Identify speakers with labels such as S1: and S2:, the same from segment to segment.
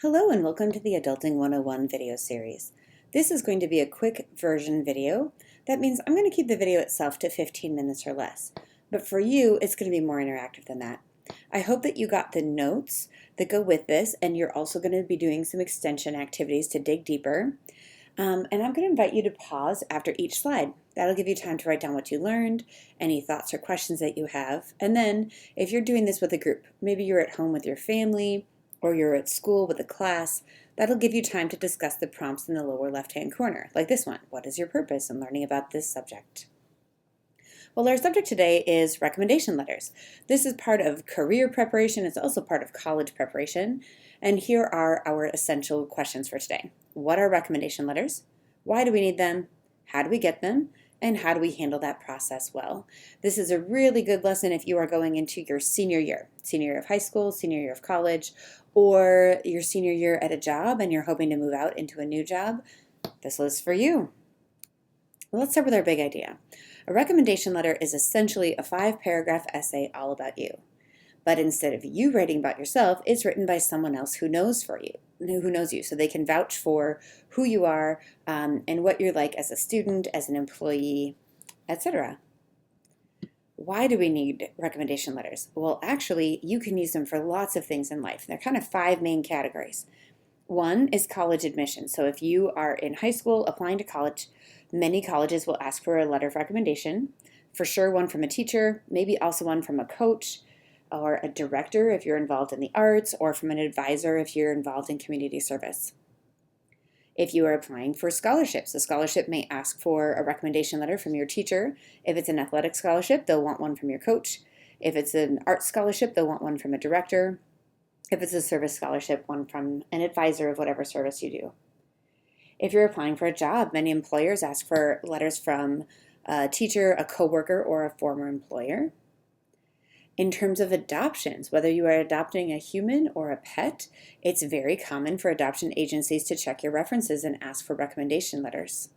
S1: Hello and welcome to the Adulting 101 video series. This is going to be a quick version video. That means I'm going to keep the video itself to 15 minutes or less. But for you, it's going to be more interactive than that. I hope that you got the notes that go with this, and you're also going to be doing some extension activities to dig deeper. And I'm going to invite you to pause after each slide. That'll give you time to write down what you learned, any thoughts or questions that you have. And then if you're doing this with a group, maybe you're at home with your family, or you're at school with a class, that'll give you time to discuss the prompts in the lower left-hand corner, like this one. What is your purpose in learning about this subject? Well, our subject today is recommendation letters. This is part of career preparation. It's also part of college preparation. And here are our essential questions for today. What are recommendation letters? Why do we need them? How do we get them? And how do we handle that process well? This is a really good lesson if you are going into your senior year of high school, senior year of college, or your senior year at a job and you're hoping to move out into a new job. This list is for you. Well, let's start with our big idea. A recommendation letter is essentially a 5-paragraph essay all about you. But instead of you writing about yourself, it's written by someone else who knows you, so they can vouch for who you are and what you're like as a student, as an employee, etc. Why do we need recommendation letters? Well, actually, you can use them for lots of things in life. They're kind of 5 main categories. One is college admission. So if you are in high school applying to college, many colleges will ask for a letter of recommendation. For sure, one from a teacher, maybe also one from a coach, or a director if you're involved in the arts, or from an advisor if you're involved in community service. If you are applying for scholarships, a scholarship may ask for a recommendation letter from your teacher. If it's an athletic scholarship, they'll want one from your coach. If it's an art scholarship, they'll want one from a director. If it's a service scholarship, one from an advisor of whatever service you do. If you're applying for a job, many employers ask for letters from a teacher, a coworker, or a former employer. In terms of adoptions, whether you are adopting a human or a pet, it's very common for adoption agencies to check your references and ask for recommendation letters.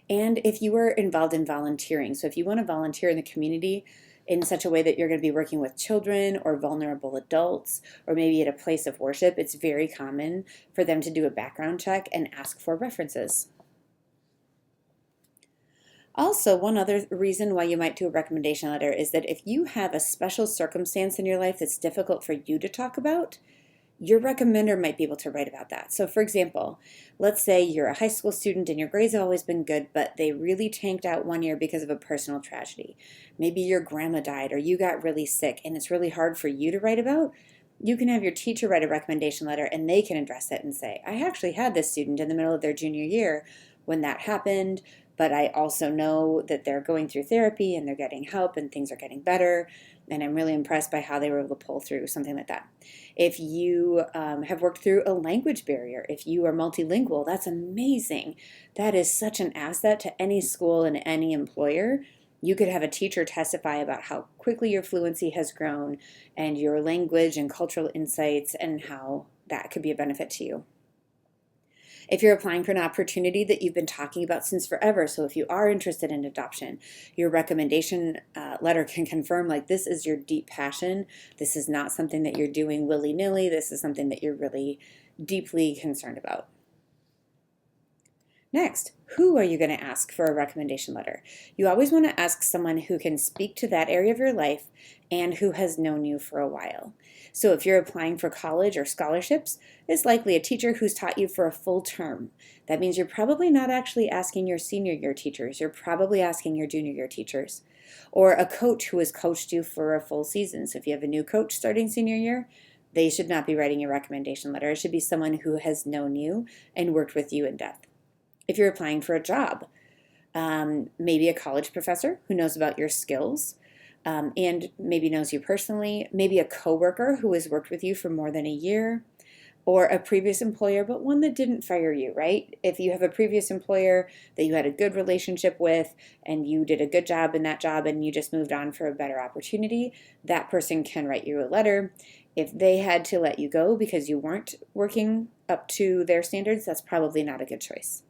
S1: And if you are involved in volunteering, so if you want to volunteer in the community in such a way that you're going to be working with children or vulnerable adults, or maybe at a place of worship, it's very common for them to do a background check and ask for references. Also, one other reason why you might do a recommendation letter is that if you have a special circumstance in your life that's difficult for you to talk about, your recommender might be able to write about that. So for example, let's say you're a high school student and your grades have always been good, but they really tanked out one year because of a personal tragedy. Maybe your grandma died or you got really sick and it's really hard for you to write about. You can have your teacher write a recommendation letter and they can address it and say, I actually had this student in the middle of their junior year when that happened, but I also know that they're going through therapy and they're getting help and things are getting better. And I'm really impressed by how they were able to pull through something like that. If you have worked through a language barrier, if you are multilingual, that's amazing. That is such an asset to any school and any employer. You could have a teacher testify about how quickly your fluency has grown and your language and cultural insights and how that could be a benefit to you. If you're applying for an opportunity that you've been talking about since forever, so if you are interested in adoption, your recommendation letter can confirm like this is your deep passion. This is not something that you're doing willy-nilly. This is something that you're really deeply concerned about. Next, who are you going to ask for a recommendation letter? You always want to ask someone who can speak to that area of your life and who has known you for a while. So if you're applying for college or scholarships, it's likely a teacher who's taught you for a full term. That means you're probably not actually asking your senior year teachers. You're probably asking your junior year teachers. Or a coach who has coached you for a full season. So if you have a new coach starting senior year, they should not be writing your recommendation letter. It should be someone who has known you and worked with you in depth. If you're applying for a job, maybe a college professor who knows about your skills and maybe knows you personally, maybe a coworker who has worked with you for more than a year, or a previous employer, but one that didn't fire you, right? If you have a previous employer that you had a good relationship with and you did a good job in that job and you just moved on for a better opportunity, that person can write you a letter. If they had to let you go because you weren't working up to their standards, that's probably not a good choice.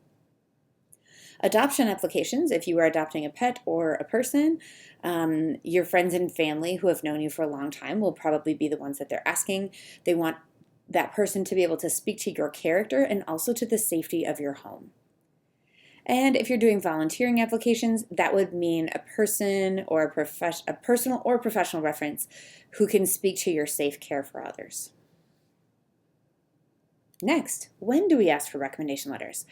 S1: Adoption applications, if you are adopting a pet or a person, your friends and family who have known you for a long time will probably be the ones that they're asking. They want that person to be able to speak to your character and also to the safety of your home. And if you're doing volunteering applications, that would mean a person or a personal or professional reference who can speak to your safe care for others. Next, when do we ask for recommendation letters?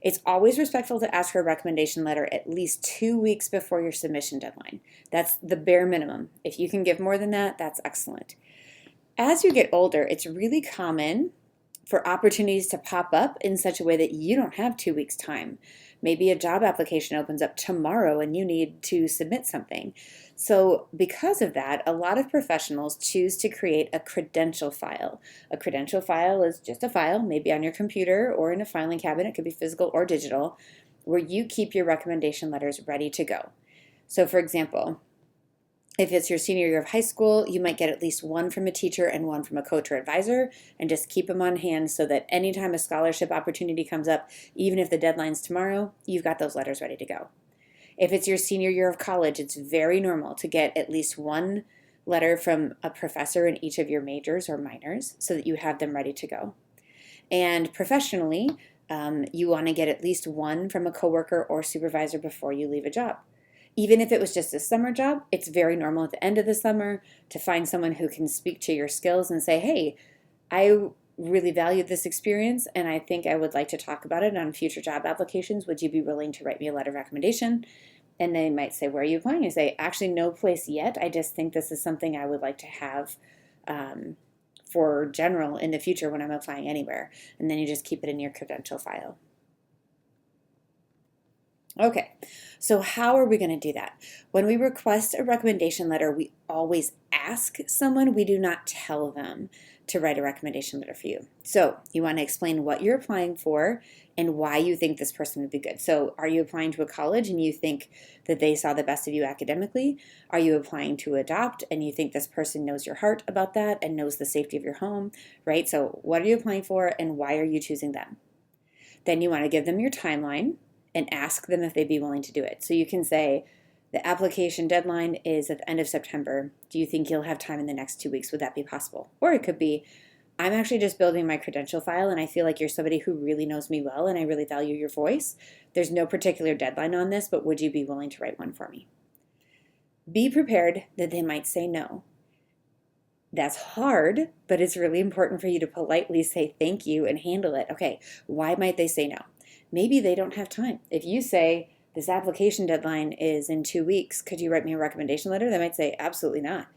S1: It's always respectful to ask for a recommendation letter at least 2 weeks before your submission deadline. That's the bare minimum. If you can give more than that, that's excellent. As you get older, it's really common for opportunities to pop up in such a way that you don't have 2 weeks' time. Maybe a job application opens up tomorrow and you need to submit something. So because of that, a lot of professionals choose to create a credential file. A credential file is just a file, maybe on your computer or in a filing cabinet, it could be physical or digital, where you keep your recommendation letters ready to go. So for example, if it's your senior year of high school, you might get at least one from a teacher and one from a coach or advisor, and just keep them on hand so that anytime a scholarship opportunity comes up, even if the deadline's tomorrow, you've got those letters ready to go. If it's your senior year of college, it's very normal to get at least one letter from a professor in each of your majors or minors so that you have them ready to go. And professionally, you want to get at least one from a coworker or supervisor before you leave a job. Even if it was just a summer job, it's very normal at the end of the summer to find someone who can speak to your skills and say, hey, I really valued this experience and I think I would like to talk about it on future job applications. Would you be willing to write me a letter of recommendation? And they might say, where are you applying? You say, actually, no place yet. I just think this is something I would like to have for general in the future when I'm applying anywhere. And then you just keep it in your credential file. Okay, so how are we going to do that? When we request a recommendation letter, we always ask someone, we do not tell them to write a recommendation letter for you. So you want to explain what you're applying for and why you think this person would be good. So are you applying to a college and you think that they saw the best of you academically? Are you applying to adopt and you think this person knows your heart about that and knows the safety of your home, right? So what are you applying for and why are you choosing them? Then you want to give them your timeline and ask them if they'd be willing to do it. So you can say, the application deadline is at the end of September. Do you think you'll have time in the next 2 weeks? Would that be possible? Or it could be, I'm actually just building my credential file and I feel like you're somebody who really knows me well and I really value your voice. There's no particular deadline on this, but would you be willing to write one for me? Be prepared that they might say no. That's hard, but it's really important for you to politely say thank you and handle it. Okay, why might they say no? Maybe they don't have time. If you say, this application deadline is in 2 weeks, could you write me a recommendation letter? They might say, absolutely not.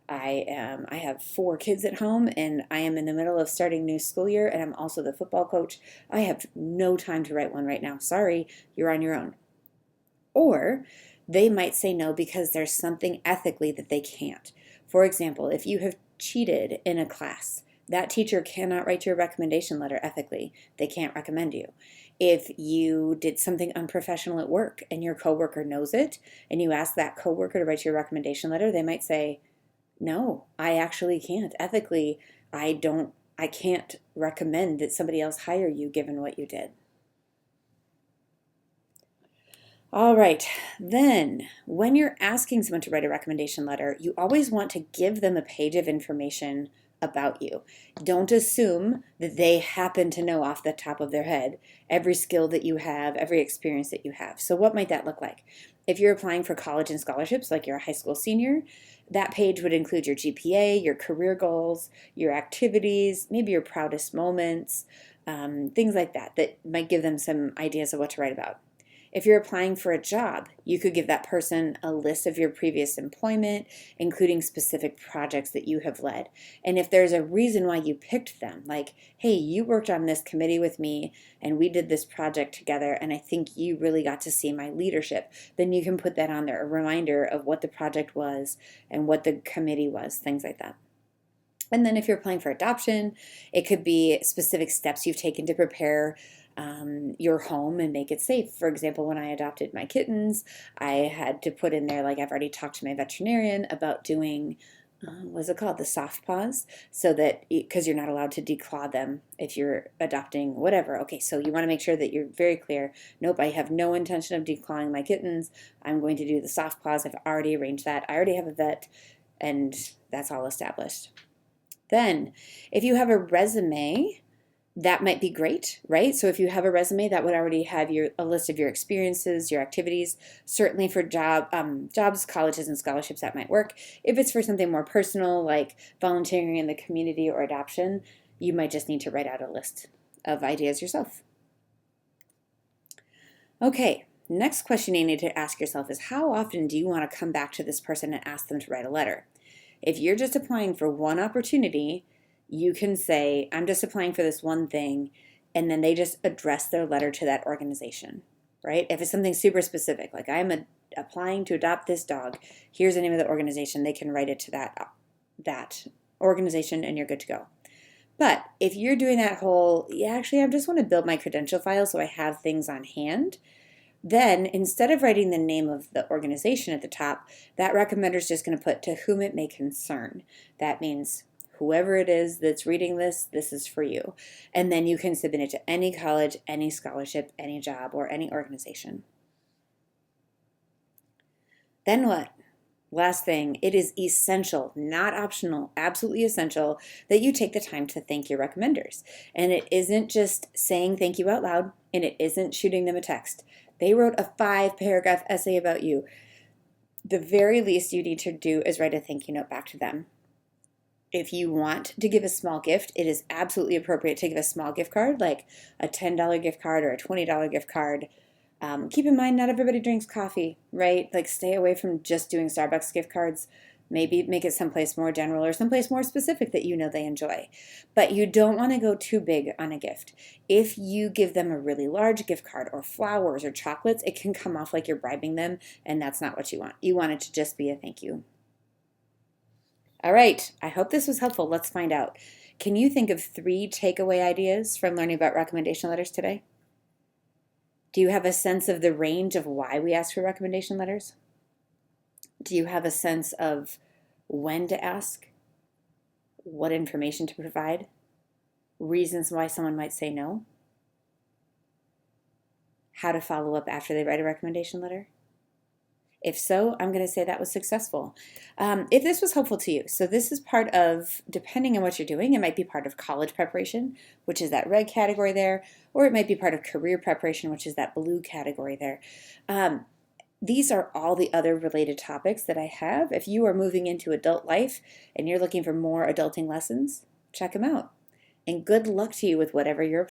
S1: I have 4 kids at home and I am in the middle of starting new school year and I'm also the football coach. I have no time to write one right now. Sorry, you're on your own. Or they might say no because there's something ethically that they can't. For example, if you have cheated in a class, that teacher cannot write your recommendation letter ethically. They can't recommend you. If you did something unprofessional at work and your coworker knows it, and you ask that coworker to write your recommendation letter, they might say, no, I actually can't. Ethically, I can't recommend that somebody else hire you given what you did. All right, then when you're asking someone to write a recommendation letter, you always want to give them a page of information about you. Don't assume that they happen to know off the top of their head every skill that you have, every experience that you have. So what might that look like? If you're applying for college and scholarships, like you're a high school senior, that page would include your GPA, your career goals, your activities, maybe your proudest moments, things like that, that might give them some ideas of what to write about. If you're applying for a job, you could give that person a list of your previous employment, including specific projects that you have led. And if there's a reason why you picked them, like, hey, you worked on this committee with me and we did this project together and I think you really got to see my leadership, then you can put that on there, a reminder of what the project was and what the committee was, things like that. And then if you're applying for adoption, it could be specific steps you've taken to prepare your home and make it safe. For example, when I adopted my kittens, I had to put in there, like I've already talked to my veterinarian about doing, what's it called, the soft paws, so that, because you're not allowed to declaw them if you're adopting whatever. Okay, so you want to make sure that you're very clear, nope, I have no intention of declawing my kittens. I'm going to do the soft paws. I've already arranged that. I already have a vet, and that's all established. Then, if you have a resume, that might be great, right? So if you have a resume, that would already have a list of your experiences, your activities. Certainly for jobs, colleges, and scholarships, that might work. If it's for something more personal, like volunteering in the community or adoption, you might just need to write out a list of ideas yourself. Okay, next question you need to ask yourself is, how often do you want to come back to this person and ask them to write a letter? If you're just applying for one opportunity, you can say, I'm just applying for this one thing, and then they just address their letter to that organization, right? If it's something super specific, like I'm applying to adopt this dog, here's the name of the organization, they can write it to that organization and you're good to go. But if you're doing that whole, yeah, actually, I just want to build my credential file so I have things on hand, then instead of writing the name of the organization at the top, that recommender is just going to put to whom it may concern. That means whoever it is that's reading this, this is for you. And then you can submit it to any college, any scholarship, any job, or any organization. Then what? Last thing, it is essential, not optional, absolutely essential that you take the time to thank your recommenders. And it isn't just saying thank you out loud, and it isn't shooting them a text. They wrote a 5-paragraph essay about you. The very least you need to do is write a thank you note back to them. If you want to give a small gift, it is absolutely appropriate to give a small gift card, like a $10 gift card or a $20 gift card. Keep in mind, not everybody drinks coffee, right? Like, stay away from just doing Starbucks gift cards. Maybe make it someplace more general or someplace more specific that you know they enjoy. But you don't want to go too big on a gift. If you give them a really large gift card or flowers or chocolates, it can come off like you're bribing them, and that's not what you want. You want it to just be a thank you. All right, I hope this was helpful. Let's find out. Can you think of 3 takeaway ideas from learning about recommendation letters today? Do you have a sense of the range of why we ask for recommendation letters? Do you have a sense of when to ask, what information to provide, reasons why someone might say no, how to follow up after they write a recommendation letter? If so, I'm going to say that was successful. If this was helpful to you, so this is part of, depending on what you're doing, it might be part of college preparation, which is that red category there, or it might be part of career preparation, which is that blue category there. These are all the other related topics that I have. If you are moving into adult life and you're looking for more adulting lessons, check them out. And good luck to you with whatever you're